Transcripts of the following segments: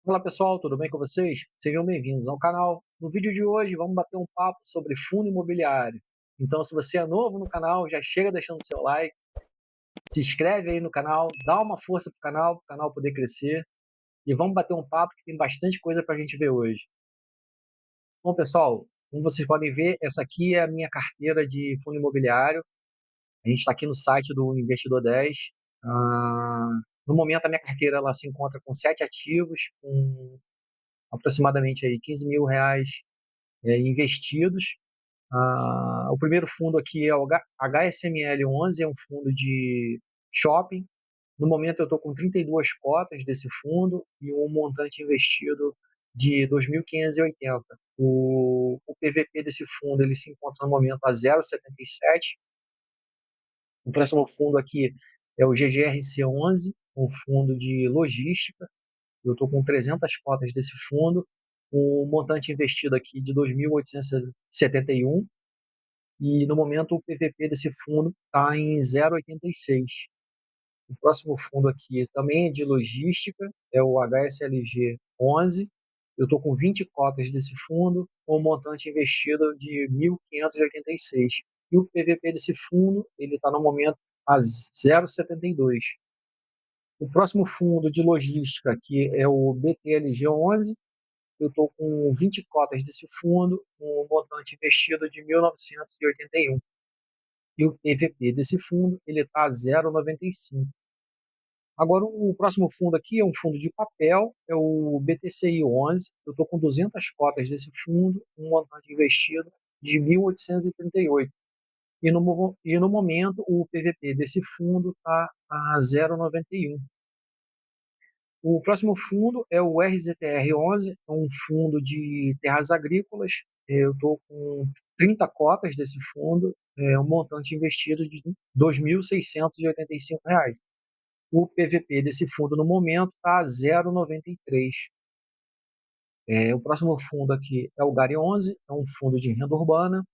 Olá pessoal, tudo bem com vocês? Sejam bem-vindos ao canal. No vídeo de hoje vamos bater um papo sobre fundo imobiliário. Então, se você é novo no canal, já chega deixando seu like, se inscreve aí no canal, dá uma força para o canal poder crescer e vamos bater um papo que tem bastante coisa para a gente ver hoje. Bom, pessoal, como vocês podem ver, essa aqui é a minha carteira de fundo imobiliário. A gente está aqui no site do Investidor 10. Ah, no momento, a minha carteira ela se encontra com 7 ativos, com aproximadamente aí 15 mil reais investidos. O primeiro fundo aqui é o HSML11, é um fundo de shopping. No momento eu estou com 32 cotas desse fundo e um montante investido de 2.580. O PVP desse fundo ele se encontra no momento a 0,77. O próximo fundo aqui é o GGRC11, um fundo de logística. Eu estou com 300 cotas desse fundo, o montante investido aqui de 2.871 e no momento o PVP desse fundo está em 0,86. O próximo fundo aqui também é de logística, é o HSLG 11. Eu estou com 20 cotas desse fundo, com um montante investido de 1.586. E o PVP desse fundo ele está no momento a 0,72. O próximo fundo de logística aqui é o BTLG 11. Eu estou com 20 cotas desse fundo, com um montante investido de 1.981. E o PVP desse fundo ele está a 0,95. Agora, o próximo fundo aqui é um fundo de papel, é o BTCI 11. Eu estou com 200 cotas desse fundo, um montante investido de 1.838. E no momento, o PVP desse fundo está a 0,91. O próximo fundo é o RZTR11, é um fundo de terras agrícolas. Eu estou com 30 cotas desse fundo, um montante investido de R$ 2.685. O PVP desse fundo no momento está a 0,93. O próximo fundo aqui é o GARI 11, é um fundo de renda urbana.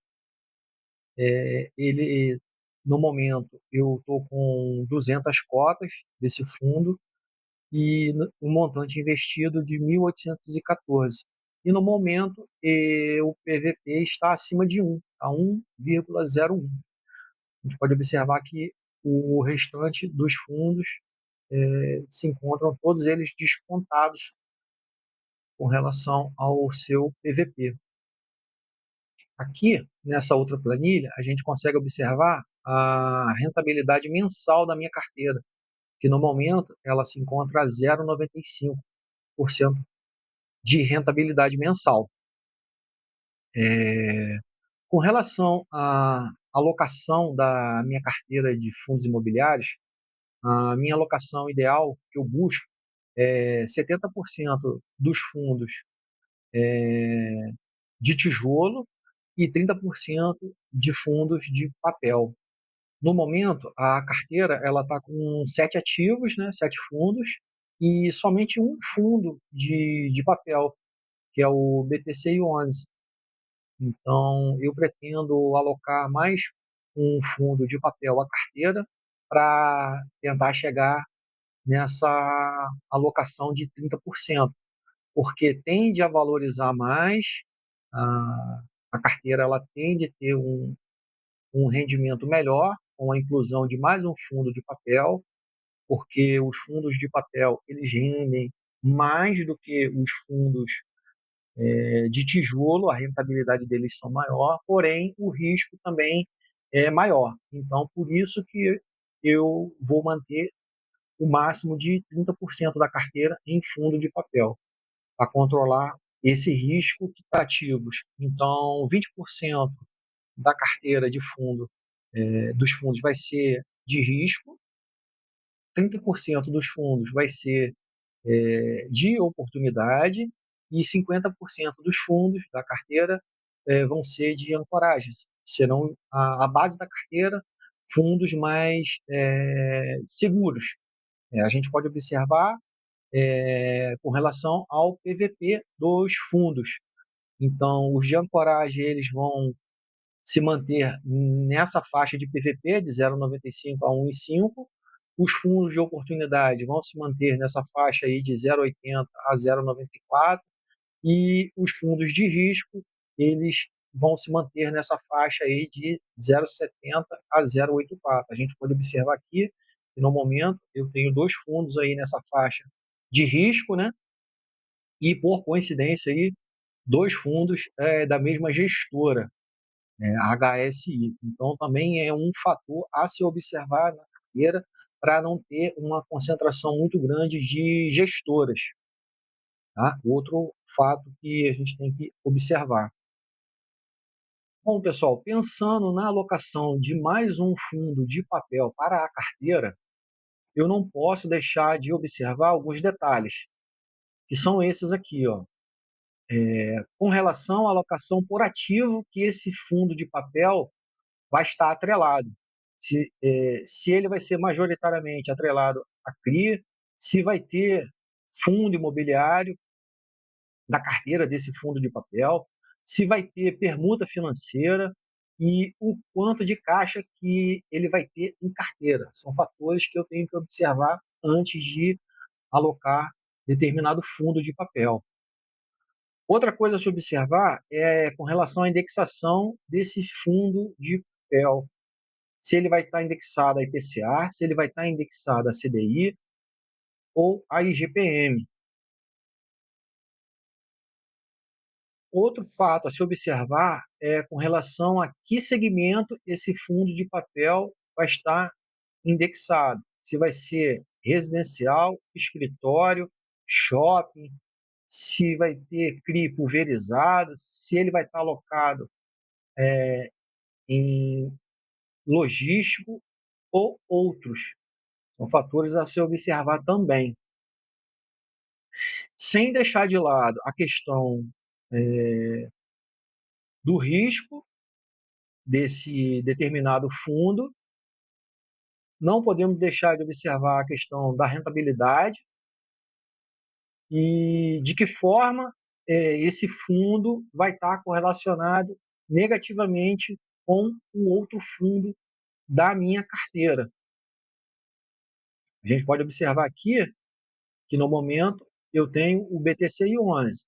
Ele, no momento, eu estou com 200 cotas desse fundo e um montante investido de 1.814. E no momento, o PVP está acima de 1, a 1,01. A gente pode observar que o restante dos fundos se encontram todos eles descontados com relação ao seu PVP. Aqui, nessa outra planilha, a gente consegue observar a rentabilidade mensal da minha carteira, que no momento ela se encontra a 0,95% de rentabilidade mensal. Com relação à alocação da minha carteira de fundos imobiliários, a minha alocação ideal que eu busco é 70% dos fundos de tijolo e 30% de fundos de papel. No momento, a carteira ela está com 7 ativos, né, 7 fundos, e somente um fundo de papel, que é o BTCI 11. Então, eu pretendo alocar mais um fundo de papel à carteira para tentar chegar nessa alocação de 30%, porque tende a valorizar mais, a carteira ela tende a ter um rendimento melhor com a inclusão de mais um fundo de papel, porque os fundos de papel eles rendem mais do que os fundos de tijolo, a rentabilidade deles são maior, porém o risco também é maior. Então, por isso que eu vou manter o máximo de 30% da carteira em fundo de papel, para controlar esse risco que está ativos. Então, 20% da carteira de fundo, dos fundos vai ser de risco, 30% dos fundos vai ser de oportunidade e 50% dos fundos da carteira vão ser de ancoragens. Serão a base da carteira fundos mais seguros. A gente pode observar com relação ao PVP dos fundos. Então, os de ancoragem eles vão se manter nessa faixa de PVP de 0,95 a 1,5, Os fundos de oportunidade vão se manter nessa faixa aí de 0,80 a 0,94 e os fundos de risco, eles vão se manter nessa faixa aí de 0,70 a 0,84. A gente pode observar aqui que no momento eu tenho dois fundos aí nessa faixa de risco, né? E por coincidência aí, dois fundos da mesma gestora, a HSI. Então também é um fator a se observar na carteira para não ter uma concentração muito grande de gestoras. Tá? Outro fato que a gente tem que observar. Bom, pessoal, pensando na alocação de mais um fundo de papel para a carteira, eu não posso deixar de observar alguns detalhes, que são esses aqui, ó. Com relação à alocação por ativo que esse fundo de papel vai estar atrelado. Se ele vai ser majoritariamente atrelado a CRI, se vai ter fundo imobiliário da carteira desse fundo de papel, se vai ter permuta financeira e o quanto de caixa que ele vai ter em carteira. São fatores que eu tenho que observar antes de alocar determinado fundo de papel. Outra coisa a se observar é com relação à indexação desse fundo de papel. Se ele vai estar indexado a IPCA, se ele vai estar indexado a CDI ou a IGPM. Outro fato a se observar é com relação a que segmento esse fundo de papel vai estar indexado. Se vai ser residencial, escritório, shopping, se vai ter CRI pulverizado, se ele vai estar alocado em logístico ou outros. São fatores a se observar também. Sem deixar de lado a questão do risco desse determinado fundo, não podemos deixar de observar a questão da rentabilidade e de que forma esse fundo vai estar correlacionado negativamente com o outro fundo da minha carteira. A gente pode observar aqui que, no momento, eu tenho o BTCI 11.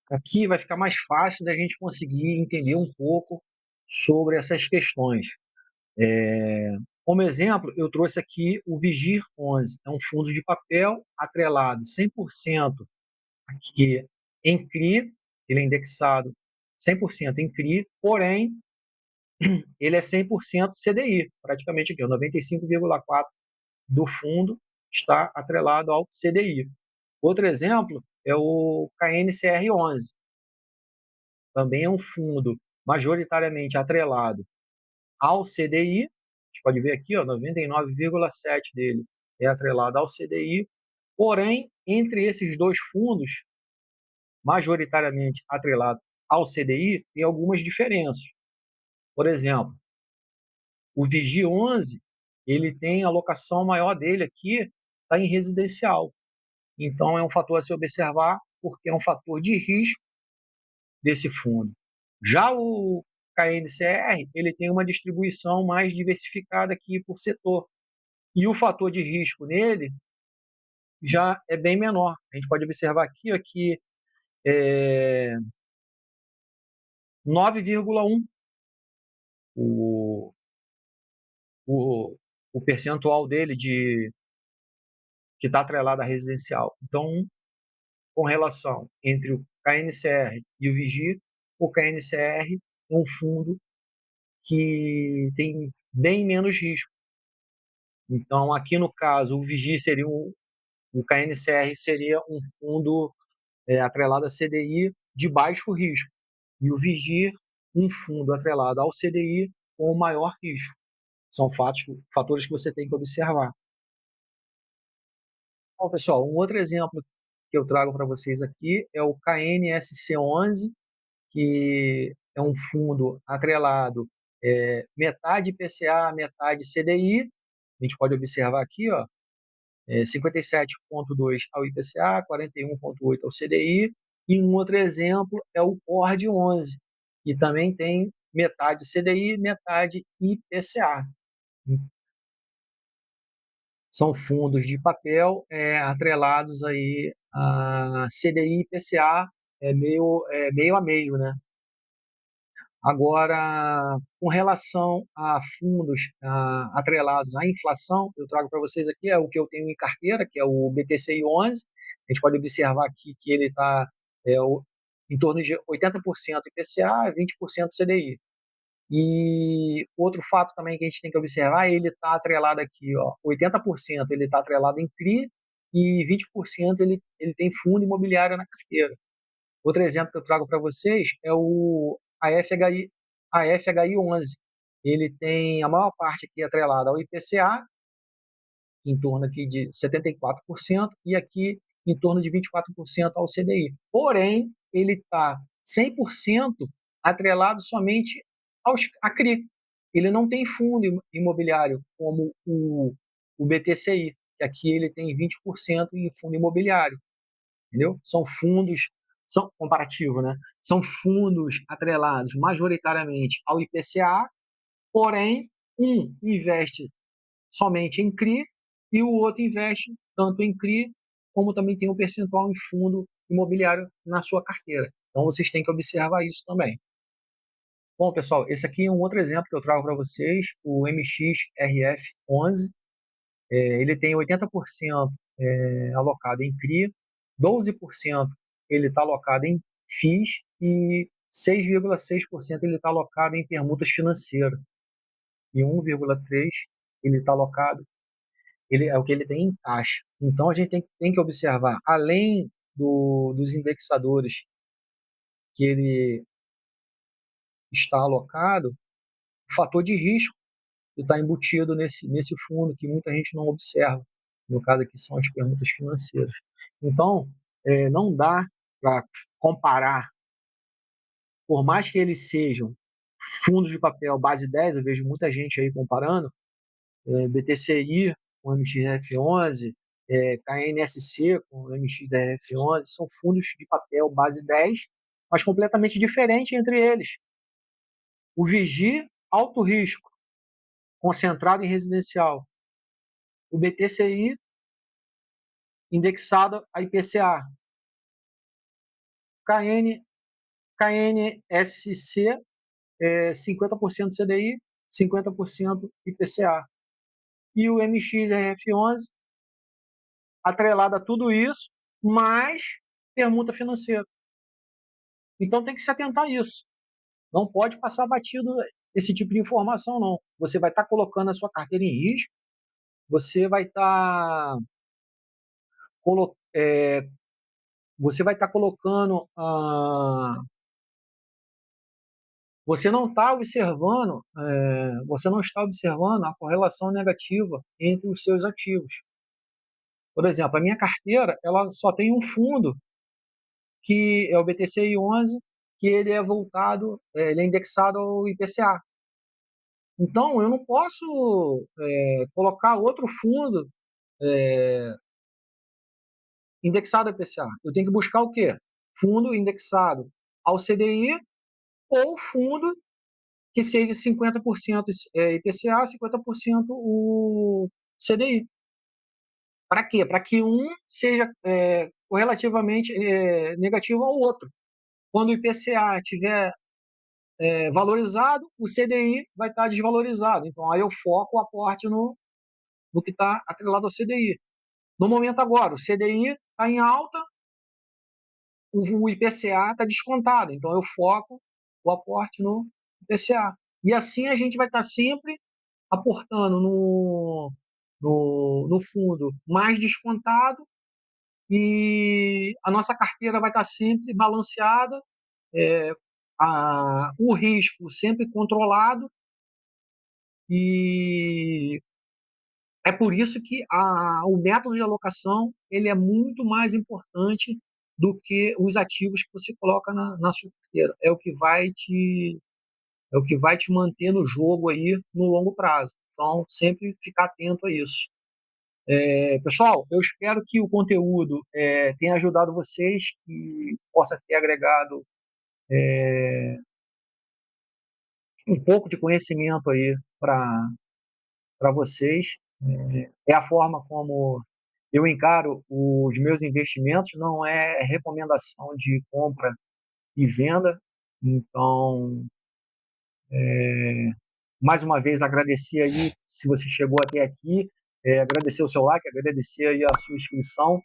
Aqui vai ficar mais fácil da gente conseguir entender um pouco sobre essas questões. Como exemplo, eu trouxe aqui o Vigir 11, é um fundo de papel atrelado 100% aqui em CRI, ele é indexado 100% em CRI, porém, ele é 100% CDI, praticamente aqui, 95,4% do fundo está atrelado ao CDI. Outro exemplo é o KNCR11, também é um fundo majoritariamente atrelado ao CDI, a gente pode ver aqui, 99,7% dele é atrelado ao CDI, porém, entre esses dois fundos, majoritariamente atrelado ao CDI, tem algumas diferenças. Por exemplo, o Vigi 11, ele tem a alocação maior dele aqui, está em residencial. Então, é um fator a se observar, porque é um fator de risco desse fundo. Já o KNCR, ele tem uma distribuição mais diversificada aqui por setor. E o fator de risco nele já é bem menor. A gente pode observar aqui, que é 9,1 o, o, o percentual dele que está atrelado à residencial. Então, com relação entre o KNCR e o Vigi, o KNCR é um fundo que tem bem menos risco. Então, aqui no caso, o Vigi seria o KNCR seria um fundo atrelado a CDI de baixo risco. E o Vigir, um fundo atrelado ao CDI com maior risco. São fatores que você tem que observar. Bom, pessoal, um outro exemplo que eu trago para vocês aqui é o KNSC11, que é um fundo atrelado metade IPCA, metade CDI. A gente pode observar aqui, 57,2 ao IPCA, 41,8 ao CDI. E um outro exemplo é o CORD 11, que também tem metade CDI, metade IPCA. São fundos de papel atrelados aí a CDI e IPCA, meio a meio, né? Agora, com relação a fundos atrelados à inflação, eu trago para vocês aqui o que eu tenho em carteira, que é o BTCI 11. A gente pode observar aqui que ele está em torno de 80% IPCA e 20% CDI. E outro fato também que a gente tem que observar, ele está atrelado aqui, ó, 80% ele está atrelado em CRI e 20% ele tem fundo imobiliário na carteira. Outro exemplo que eu trago para vocês é a FHI 11. Ele tem a maior parte aqui atrelada ao IPCA, em torno aqui de 74%, e aqui em torno de 24% ao CDI. Porém, ele está 100% atrelado somente à CRI. Ele não tem fundo imobiliário como o BTCI, que aqui ele tem 20% em fundo imobiliário. Entendeu? São fundos, são comparativo, né? São fundos atrelados majoritariamente ao IPCA, porém, um investe somente em CRI e o outro investe tanto em CRI como também tem um percentual em fundo imobiliário na sua carteira. Então, vocês têm que observar isso também. Bom, pessoal, esse aqui é um outro exemplo que eu trago para vocês, o MXRF11. Ele tem 80% alocado em CRI, 12% ele está alocado em FIIs e 6,6% ele está alocado em permutas financeiras. E 1,3% ele está alocado, ele é o que ele tem em caixa. Então a gente tem que observar, além dos indexadores que ele está alocado, o fator de risco que está embutido nesse fundo, que muita gente não observa. No caso aqui são as permutas financeiras. Então, não dá para comparar, por mais que eles sejam fundos de papel base 10, eu vejo muita gente aí comparando, BTCI com MXRF11, KNSC com MXRF11, são fundos de papel base 10, mas completamente diferentes entre eles. O Vigi, alto risco, concentrado em residencial. O BTCI, indexado a IPCA. KNSC, 50% CDI, 50% IPCA. E o MXRF11, atrelado a tudo isso, mais permuta financeira. Então tem que se atentar a isso. Não pode passar batido esse tipo de informação, não. Você vai estar colocando a sua carteira em risco, você vai estar colocando você não está observando a correlação negativa entre os seus ativos. Por exemplo, a minha carteira ela só tem um fundo que é o BTCI 11, que ele é voltado, ele é indexado ao IPCA. Então, eu não posso colocar outro fundo indexado ao IPCA. Eu tenho que buscar o quê? Fundo indexado ao CDI ou fundo que seja 50% IPCA, 50% o CDI. Para quê? Para que um seja correlativamente negativo ao outro. Quando o IPCA estiver valorizado, o CDI vai estar desvalorizado. Então, aí eu foco o aporte no que está atrelado ao CDI. No momento agora, o CDI está em alta, o IPCA está descontado. Então, eu foco o aporte no IPCA. E assim a gente vai estar sempre aportando no fundo mais descontado e a nossa carteira vai estar sempre balanceada, o risco sempre controlado, e é por isso que o método de alocação ele é muito mais importante do que os ativos que você coloca na sua carteira. É o que vai te manter no jogo aí no longo prazo. Então, sempre ficar atento a isso. Pessoal, eu espero que o conteúdo tenha ajudado vocês, que possa ter agregado um pouco de conhecimento aí para vocês. É a forma como eu encaro os meus investimentos, não é recomendação de compra e venda. Então, mais uma vez, agradecer aí, se você chegou até aqui, agradecer o seu like, agradecer aí a sua inscrição,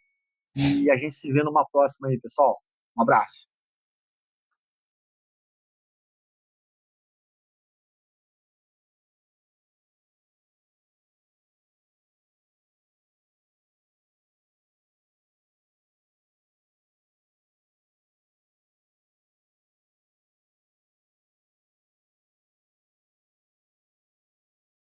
e a gente se vê numa próxima aí, pessoal. Um abraço.